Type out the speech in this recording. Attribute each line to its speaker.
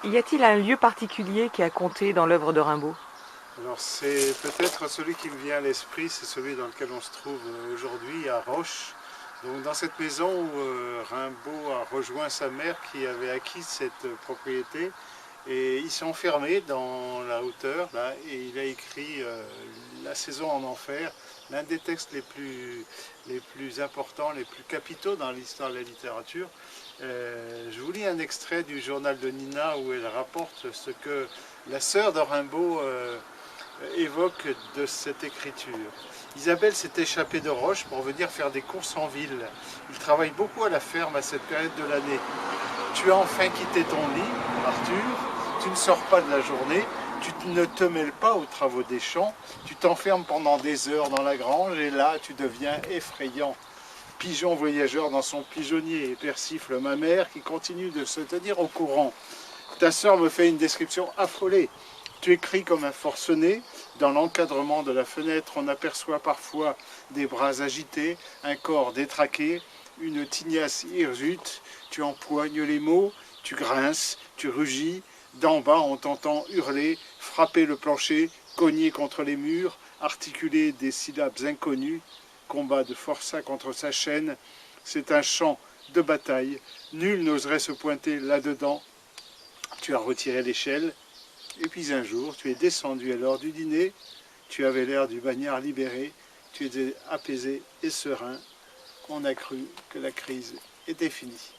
Speaker 1: Y a-t-il un lieu particulier qui a compté dans l'œuvre de Rimbaud?
Speaker 2: Alors c'est peut-être celui qui me vient à l'esprit, c'est celui dans lequel on se trouve aujourd'hui, à Roche. Donc dans cette maison où Rimbaud a rejoint sa mère qui avait acquis cette propriété. Et il s'est enfermé dans la hauteur, là, et il a écrit La saison en enfer, l'un des textes les plus importants, les plus capitaux dans l'histoire de la littérature. Je vous lis un extrait du journal de Nina où elle rapporte ce que la sœur de Rimbaud évoque de cette écriture. Isabelle s'est échappée de Roche pour venir faire des courses en ville. Il travaille beaucoup à la ferme à cette période de l'année. Tu as enfin quitté ton lit, Arthur, tu ne sors pas de la journée, tu ne te mêles pas aux travaux des champs, tu t'enfermes pendant des heures dans la grange et là tu deviens effrayant. Pigeon voyageur dans son pigeonnier et persifle ma mère qui continue de se tenir au courant. Ta sœur me fait une description affolée. Tu écris comme un forcené. Dans l'encadrement de la fenêtre, on aperçoit parfois des bras agités, un corps détraqué, une tignasse hirsute. Tu empoignes les mots, tu grinces, tu rugis. D'en bas, on t'entend hurler, frapper le plancher, cogner contre les murs, articuler des syllabes inconnues. Combat de forçat contre sa chaîne. C'est un champ de bataille. Nul n'oserait se pointer là-dedans. Tu as retiré l'échelle, et puis un jour, tu es descendu à l'heure du dîner, tu avais l'air du bagnard libéré, tu étais apaisé et serein, on a cru que la crise était finie.